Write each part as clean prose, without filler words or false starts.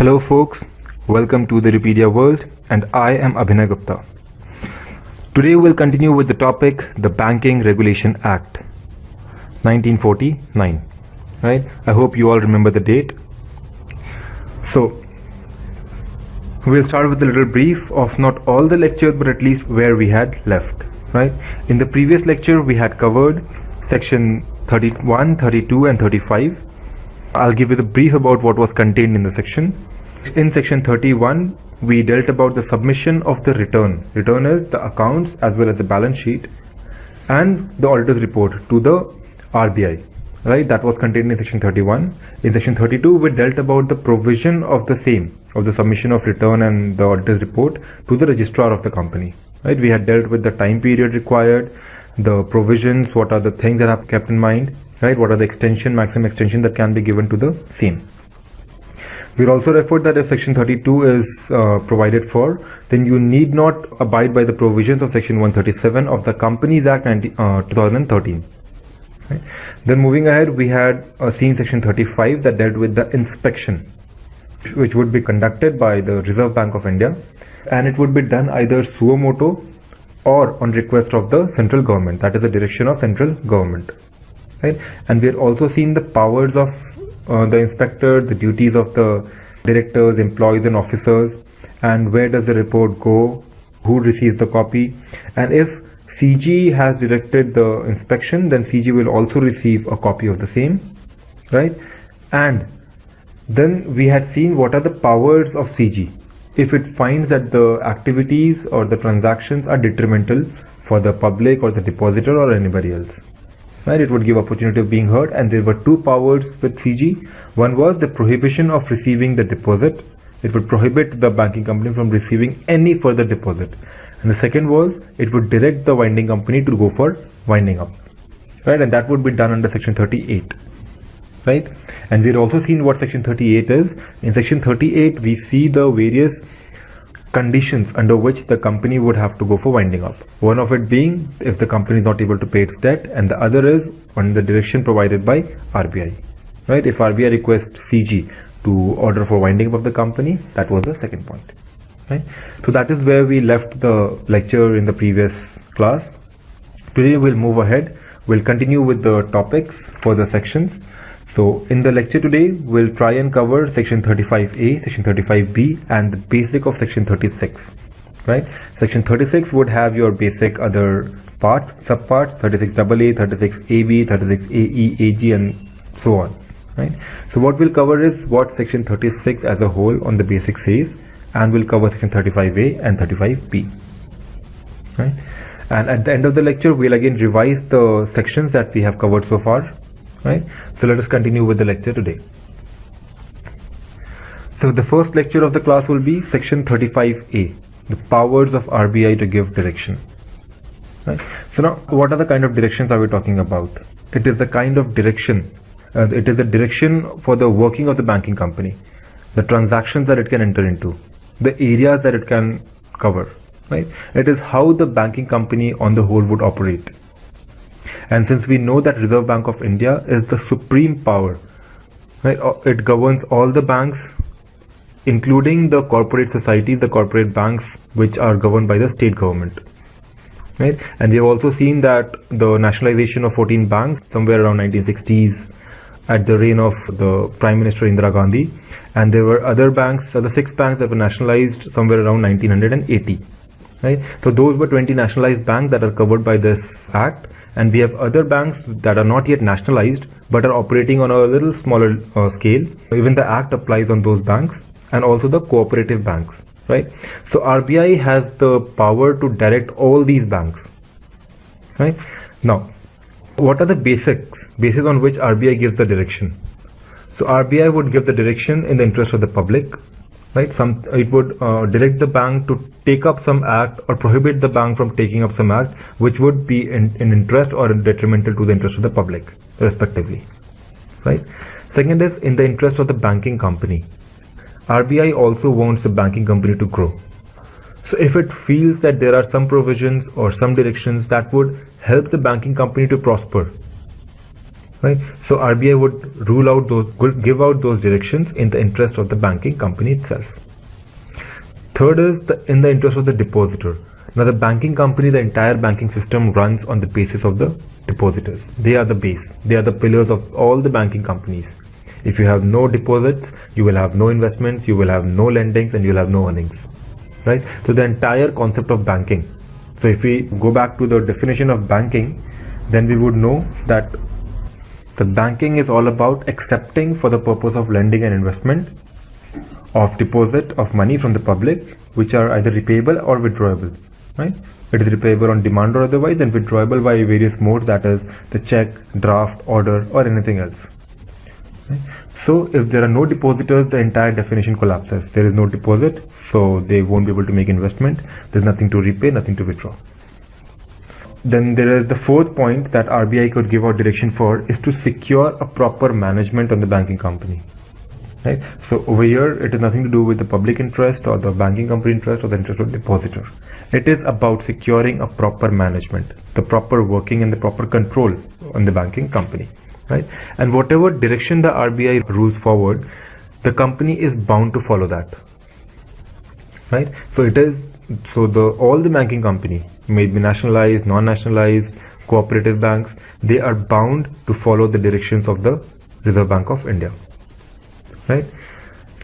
Hello folks, welcome to the Repedia world and I am Abhinay Gupta. Today we'll continue with the topic the Banking Regulation Act 1949. Right? I hope you all remember the date. So we'll start with a little brief of not all the lectures but at least where we had left. Right? In the previous lecture we had covered section 31, 32 and 35. I'll give you the brief about what was contained in the section. In section 31, we dealt about the submission of the return. Return is the accounts as well as the balance sheet and the auditor's report to the RBI. Right, that was contained in section 31. In section 32, we dealt about the provision of the same, of the submission of return and the auditor's report to the registrar of the company. Right, we had dealt with the time period required, the provisions, what are the things that are kept in mind. Right, what are the maximum extension that can be given to the same. We'll also referred that if section 32 is provided for, then you need not abide by the provisions of section 137 of the Companies Act 2013. Right. Then moving ahead, we had seen section 35 that dealt with the inspection, which would be conducted by the Reserve Bank of India, and it would be done either suo motu or on request of the central government, that is the direction of central government. Right? And we have also seen the powers of the inspector, the duties of the directors, employees and officers, and where does the report go, who receives the copy, and if CG has directed the inspection, then CG will also receive a copy of the same. Right? And then we had seen what are the powers of CG if it finds that the activities or the transactions are detrimental for the public or the depositor or anybody else. Right, it would give opportunity of being heard, and there were two powers with CG. One was the prohibition of receiving the deposit. It would prohibit the banking company from receiving any further deposit. And the second was it would direct the winding company to go for winding up. Right, and that would be done under section 38. Right, and we've also seen what section 38 is. In section 38 we see the various conditions under which the company would have to go for winding up. One of it being if the company is not able to pay its debt, and the other is on the direction provided by RBI. Right, if RBI requests CG to order for winding up of the company, that was the second point. Right, so that is where we left the lecture in the previous class. Today we'll move ahead. We'll continue with the topics for the sections. So in the lecture today, we'll try and cover section 35A, section 35B and the basic of section 36. Right? Section 36 would have your basic other parts, subparts, 36AA, 36AB, 36AE, AG and so on. Right? So what we'll cover is what section 36 as a whole on the basic says, and we'll cover section 35A and 35B. Right? And at the end of the lecture, we'll again revise the sections that we have covered so far. Right, so let us continue with the lecture today. So the first lecture of the class will be section 35A, the powers of RBI to give direction. Right. So now what are the kind of directions are we talking about? It is the kind of direction, it is the direction for the working of the banking company, the transactions that it can enter into, the areas that it can cover. Right. It is how the banking company on the whole would operate. And since we know that Reserve Bank of India is the supreme power, right, it governs all the banks, including the corporate societies, the corporate banks, which are governed by the state government. Right? And we have also seen that the nationalization of 14 banks somewhere around 1960s at the reign of the Prime Minister Indira Gandhi, and there were other banks, other 6 banks that were nationalized somewhere around 1980. Right? So those were 20 nationalized banks that are covered by this act. And we have other banks that are not yet nationalized but are operating on a little smaller scale. Even the act applies on those banks and also the cooperative banks. Right? So RBI has the power to direct all these banks. Right? Now, what are the basis on which RBI gives the direction? So RBI would give the direction in the interest of the public. Right? It would direct the bank to take up some act or prohibit the bank from taking up some act which would be in interest or detrimental to the interest of the public, respectively. Right? Second is in the interest of the banking company. RBI also wants the banking company to grow. So if it feels that there are some provisions or some directions that would help the banking company to prosper, right? So RBI would rule out those, would give out those directions in the interest of the banking company itself. Third is in the interest of the depositor. Now the banking company, the entire banking system runs on the basis of the depositors. They are the base. They are the pillars of all the banking companies. If you have no deposits, you will have no investments, you will have no lendings, and you will have no earnings, right? So the entire concept of banking. So if we go back to the definition of banking, then we would know that the banking is all about accepting for the purpose of lending and investment of deposit of money from the public, which are either repayable or withdrawable, right? It is repayable on demand or otherwise, and withdrawable by various modes, that is the check, draft, order, or anything else. Right? So if there are no depositors, the entire definition collapses. There is no deposit, so they won't be able to make investment. There's nothing to repay, nothing to withdraw. Then there is the fourth point that RBI could give out direction for, is to secure a proper management on the banking company. Right? So over here, it has nothing to do with the public interest or the banking company interest or the interest of the depositor. It is about securing a proper management, the proper working and the proper control on the banking company. Right? And whatever direction the RBI rules forward, the company is bound to follow that. Right? So it is, so all the banking company, may be nationalized, non-nationalized, cooperative banks, they are bound to follow the directions of the Reserve Bank of India. Right?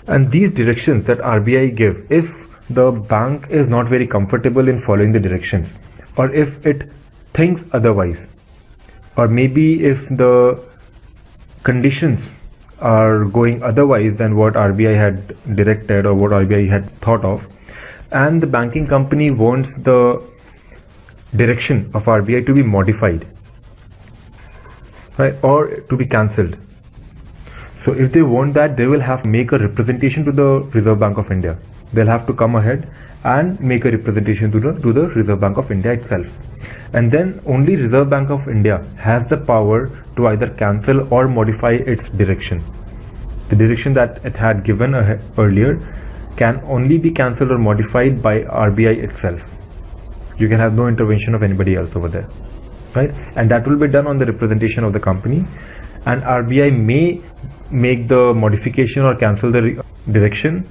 And these directions that RBI give, if the bank is not very comfortable in following the directions, or if it thinks otherwise, or maybe if the conditions are going otherwise than what RBI had directed or what RBI had thought of, and the banking company wants the direction of RBI to be modified, right, or to be cancelled. So if they want that, they will have to make a representation to the Reserve Bank of India. They'll have to come ahead and make a representation to the Reserve Bank of India itself. And then only Reserve Bank of India has the power to either cancel or modify its direction. The direction that it had given earlier can only be cancelled or modified by RBI itself. You can have no intervention of anybody else over there, right? And that will be done on the representation of the company, and RBI may make the modification or cancel the direction.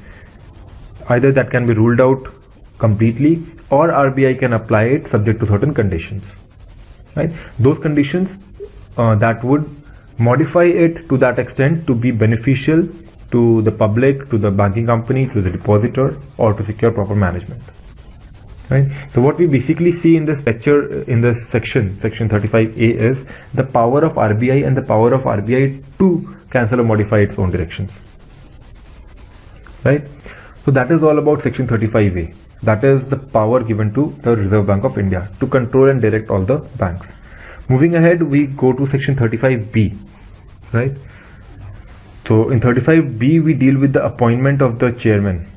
Either that can be ruled out completely, or RBI can apply it subject to certain conditions, right? Those conditions that would modify it to that extent to be beneficial to the public, to the banking company, to the depositor, or to secure proper management. Right? So what we basically see in this lecture, in this section 35A, is the power of RBI and the power of RBI to cancel or modify its own directions. Right? So that is all about section 35A. That is the power given to the Reserve Bank of India to control and direct all the banks. Moving ahead, we go to section 35B. Right? So in 35B, we deal with the appointment of the chairman.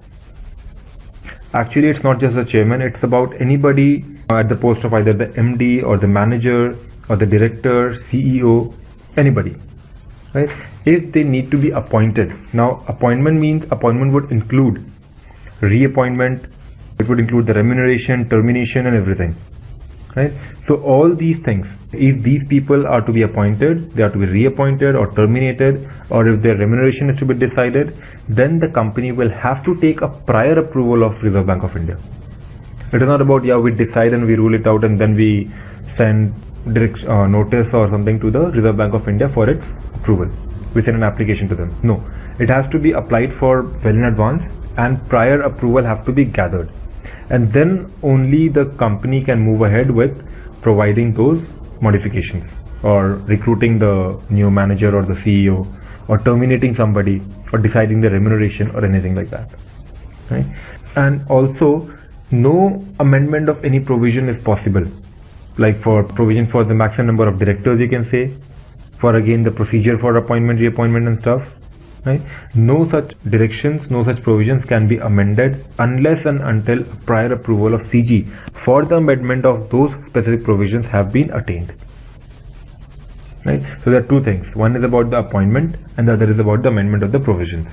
Actually, it's not just the chairman, it's about anybody at the post of either the MD or the manager or the director, CEO, anybody, right? If they need to be appointed. Now, appointment means appointment would include reappointment, it would include the remuneration, termination, and everything, right? So all these things, if these people are to be appointed, they are to be reappointed or terminated, or if their remuneration is to be decided, then the company will have to take a prior approval of Reserve Bank of India. It is not about, yeah, we decide and we rule it out and then we send direct notice or something to the Reserve Bank of India for its approval. We send an application to them. No, it has to be applied for well in advance, and prior approval have to be gathered. And then only the company can move ahead with providing those modifications, or recruiting the new manager or the CEO, or terminating somebody, or deciding the remuneration or anything like that, right? And also, no amendment of any provision is possible, like for provision for the maximum number of directors, you can say, for again the procedure for appointment, reappointment and stuff, right? No such directions, no such provisions can be amended unless and until prior approval of CG for the amendment of those specific provisions have been attained. Right? So there are two things. One is about the appointment and the other is about the amendment of the provisions.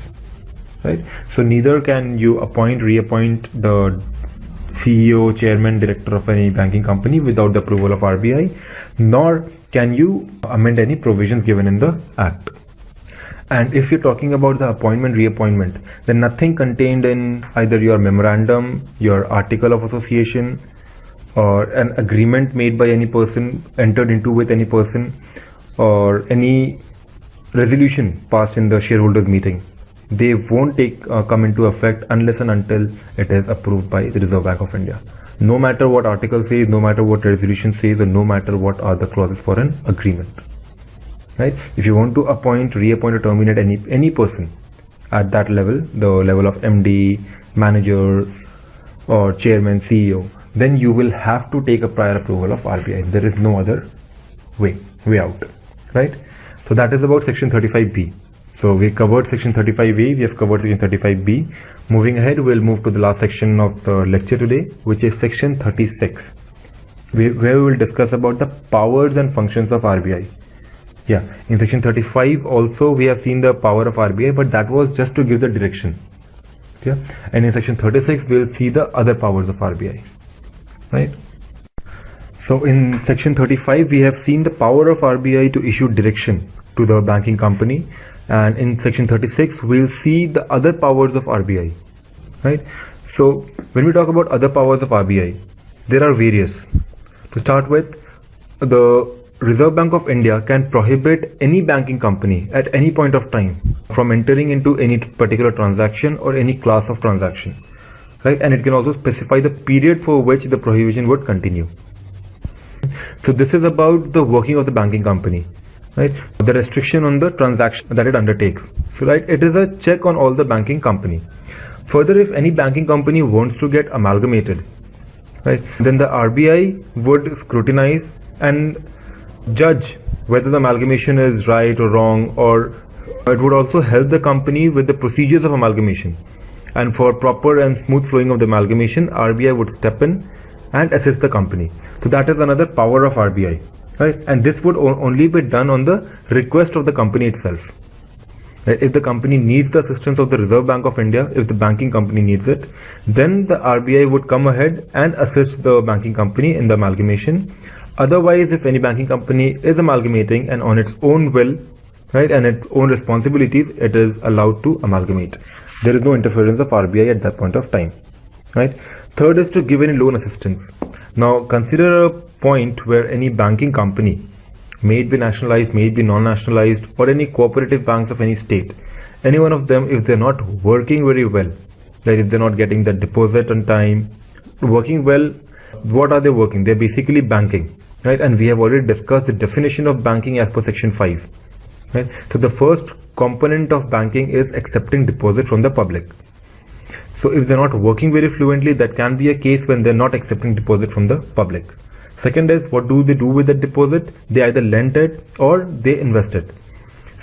Right? So neither can you appoint, reappoint the CEO, chairman, director of any banking company without the approval of RBI, nor can you amend any provisions given in the Act. And if you're talking about the appointment, reappointment, then nothing contained in either your memorandum, your article of association, or an agreement made by any person, entered into with any person, or any resolution passed in the shareholders meeting, they won't come into effect unless and until it is approved by the Reserve Bank of India. No matter what article says, no matter what resolution says, or no matter what are the clauses for an agreement. Right? If you want to appoint, reappoint, or terminate any person at that level, the level of MD, manager, or chairman, CEO, then you will have to take a prior approval of RBI. There is no other way out. Right? So that is about section 35B. So we covered section 35A, we have covered section 35B. Moving ahead, we'll move to the last section of the lecture today, which is section 36, where we will discuss about the powers and functions of RBI. Yeah, in section 35 also we have seen the power of RBI, but that was just to give the direction. Yeah, and in section 36 we'll see the other powers of RBI. Right. So in section 35 we have seen the power of RBI to issue direction to the banking company, and in section 36 we'll see the other powers of RBI. Right. So when we talk about other powers of RBI, there are various. To start with, the Reserve Bank of India can prohibit any banking company at any point of time from entering into any particular transaction or any class of transaction, right? And it can also specify the period for which the prohibition would continue. So this is about the working of the banking company, right? The restriction on the transaction that it undertakes. So right, it is a check on all the banking company. Further, if any banking company wants to get amalgamated, right, then the RBI would scrutinize and judge whether the amalgamation is right or wrong, or it would also help the company with the procedures of amalgamation. And for proper and smooth flowing of the amalgamation, RBI would step in and assist the company. So that is another power of RBI, right? And this would only be done on the request of the company itself. If the company needs the assistance of the Reserve Bank of India, if the banking company needs it, then the RBI would come ahead and assist the banking company in the amalgamation. Otherwise, if any banking company is amalgamating and on its own will, right, and its own responsibilities, it is allowed to amalgamate. There is no interference of RBI at that point of time, right? Third is to give any loan assistance. Now, consider a point where any banking company, may it be nationalized, may it be non-nationalized, or any cooperative banks of any state, any one of them, if they're not working very well, like if they're not getting the deposit on time, working well, what are they working? They're basically banking. Right, and we have already discussed the definition of banking as per section 5. Right, so the first component of banking is accepting deposit from the public. So if they're not working very fluently, that can be a case when they're not accepting deposit from the public. Second is, what do they do with the deposit? They either lend it or they invest it.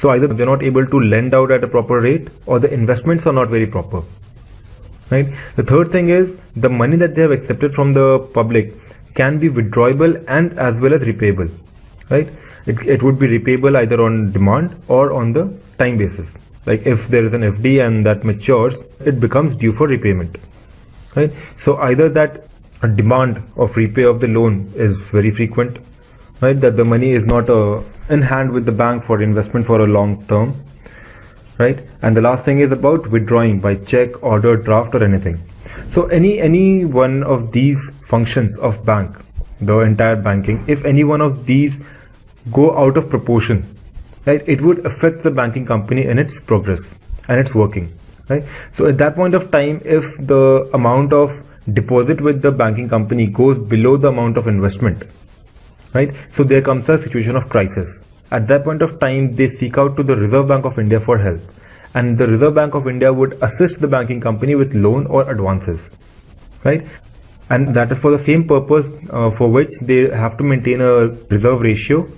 So either they're not able to lend out at a proper rate, or the investments are not very proper. Right. The third thing is, the money that they have accepted from the public can be withdrawable and as well as repayable, right? It would be repayable either on demand or on the time basis. Like if there is an FD and that matures, it becomes due for repayment, right? So either that a demand of repay of the loan is very frequent, right? That the money is not in hand with the bank for investment for a long term, right? And the last thing is about withdrawing by check, order, draft, or anything. So any one of these functions of bank, the entire banking, if any one of these go out of proportion, right, it would affect the banking company in its progress and its working, right? So at that point of time, if the amount of deposit with the banking company goes below the amount of investment, right, so there comes a situation of crisis. At that point of time, they seek out to the Reserve Bank of India for help, and the Reserve Bank of India would assist the banking company with loan or advances, right? And that is for the same purpose for which they have to maintain a reserve ratio.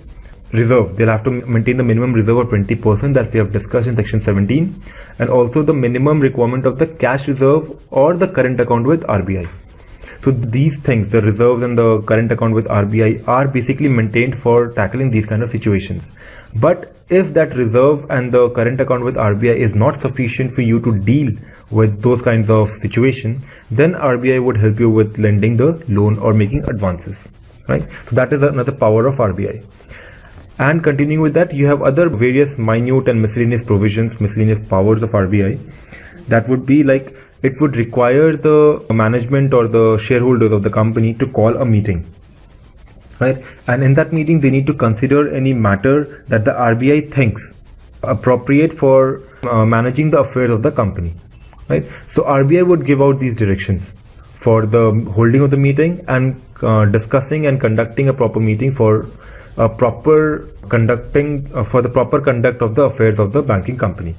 They'll have to maintain the minimum reserve of 20% that we have discussed in section 17, and also the minimum requirement of the cash reserve or the current account with RBI. So these things, the reserves and the current account with RBI, are basically maintained for tackling these kind of situations. But if that reserve and the current account with RBI is not sufficient for you to deal with those kinds of situations, then RBI would help you with lending the loan or making advances, right? So that is another power of RBI. And continuing with that, you have other various minute and miscellaneous provisions, miscellaneous powers of RBI. That would be like, it would require the management or the shareholders of the company to call a meeting, right? And in that meeting, they need to consider any matter that the RBI thinks appropriate for managing the affairs of the company, right? So RBI would give out these directions for the holding of the meeting and discussing and conducting a proper meeting for the proper conduct of the affairs of the banking company,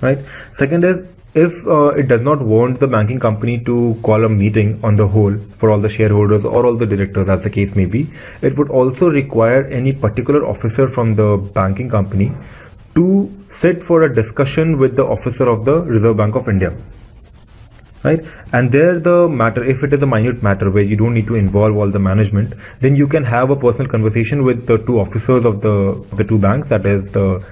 right? Second is, if it does not want the banking company to call a meeting on the whole for all the shareholders or all the directors, as the case may be, it would also require any particular officer from the banking company to sit for a discussion with the officer of the Reserve Bank of India, right? And there the matter, if it is a minute matter where you don't need to involve all the management, then you can have a personal conversation with the two officers of the two banks, that is the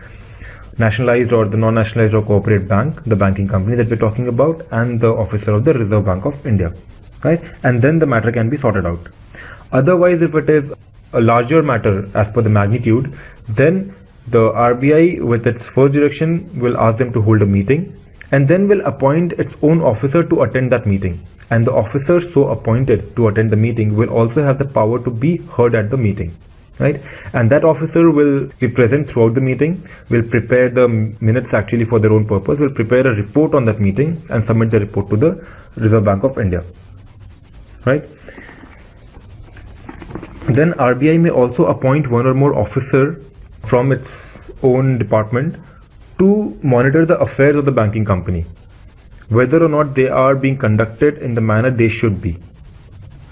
nationalized or the non-nationalized or corporate bank, the banking company that we're talking about, and the officer of the Reserve Bank of India, right? And then the matter can be sorted out. Otherwise, if it is a larger matter as per the magnitude, then the RBI with its first direction will ask them to hold a meeting, and then will appoint its own officer to attend that meeting. And the officer so appointed to attend the meeting will also have the power to be heard at the meeting, right? And that officer will be present throughout the meeting, will prepare the minutes actually for their own purpose, will prepare a report on that meeting and submit the report to the Reserve Bank of India, right? Then RBI may also appoint one or more officer from its own department to monitor the affairs of the banking company, whether or not they are being conducted in the manner they should be,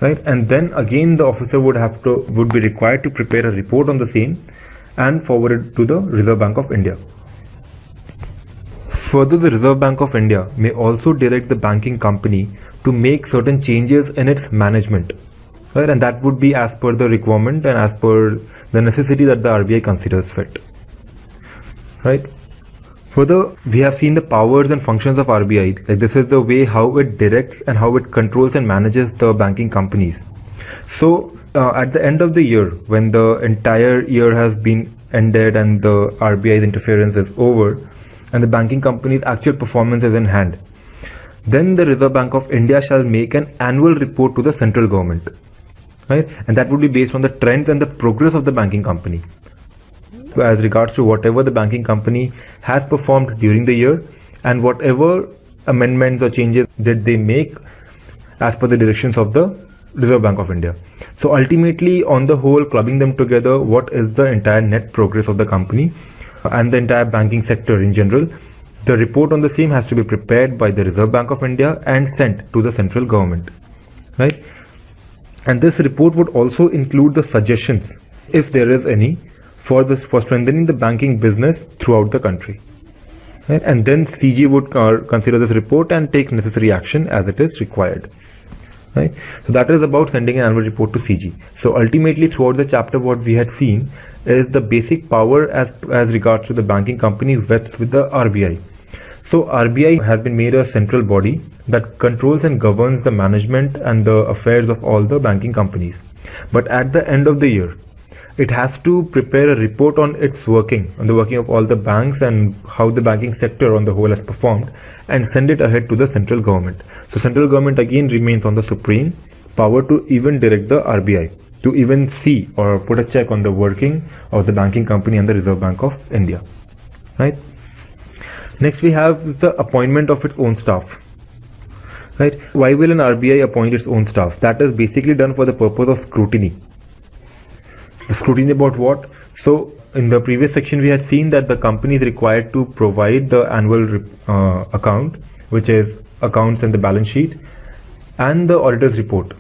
right? And then again the officer would be required to prepare a report on the same and forward it to the Reserve Bank of India. Further, the Reserve Bank of India may also direct the banking company to make certain changes in its management, right? And that would be as per the requirement and as per the necessity that the RBI considers fit, right? Further, we have seen the powers and functions of RBI. Like, this is the way how it directs and how it controls and manages the banking companies. So at the end of the year, when the entire year has been ended and the RBI's interference is over and the banking company's actual performance is in hand, then the Reserve Bank of India shall make an annual report to the central government, right? And that would be based on the trends and the progress of the banking company, as regards to whatever the banking company has performed during the year and whatever amendments or changes did they make as per the directions of the Reserve Bank of India. So ultimately, on the whole, clubbing them together, what is the entire net progress of the company and the entire banking sector in general, the report on the same has to be prepared by the Reserve Bank of India and sent to the central government, right? And this report would also include the suggestions, if there is any, for strengthening the banking business throughout the country, right? And then CG would consider this report and take necessary action as it is required, right? So that is about sending an annual report to CG. So ultimately, throughout the chapter, what we had seen is the basic power as regards to the banking company vests with the RBI. So RBI has been made a central body that controls and governs the management and the affairs of all the banking companies. But at the end of the year, it has to prepare a report on its working, on the working of all the banks and how the banking sector on the whole has performed, and send it ahead to the central government. So central government again remains on the supreme power to even direct the RBI, to even see or put a check on the working of the banking company and the Reserve Bank of India, right? Next we have the appointment of its own staff, right? Why will an RBI appoint its own staff? That is basically done for the purpose of scrutiny. The scrutiny about what? So in the previous section we had seen that the company is required to provide the annual account, which is accounts and the balance sheet, and the auditor's report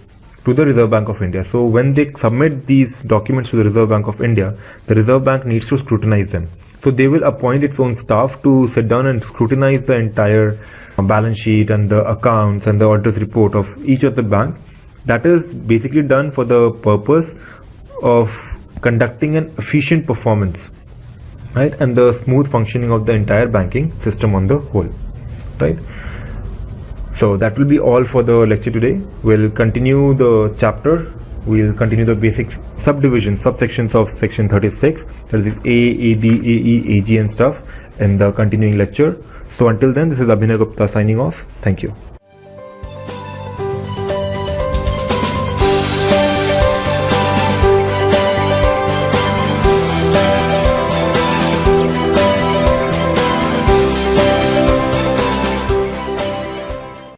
to the Reserve Bank of India. So when they submit these documents to the Reserve Bank of India, the Reserve Bank needs to scrutinize them. So they will appoint its own staff to sit down and scrutinize the entire balance sheet and the accounts and the auditor's report of each of the bank That is basically done for the purpose of conducting an efficient performance, right, and the smooth functioning of the entire banking system on the whole, right? So that will be all for the lecture today. We'll continue the chapter. We'll continue the basic subsections of section 36, that is A, AB, AE, AG and stuff in the continuing lecture. So until then, this is Abhinay Gupta signing off. Thank you.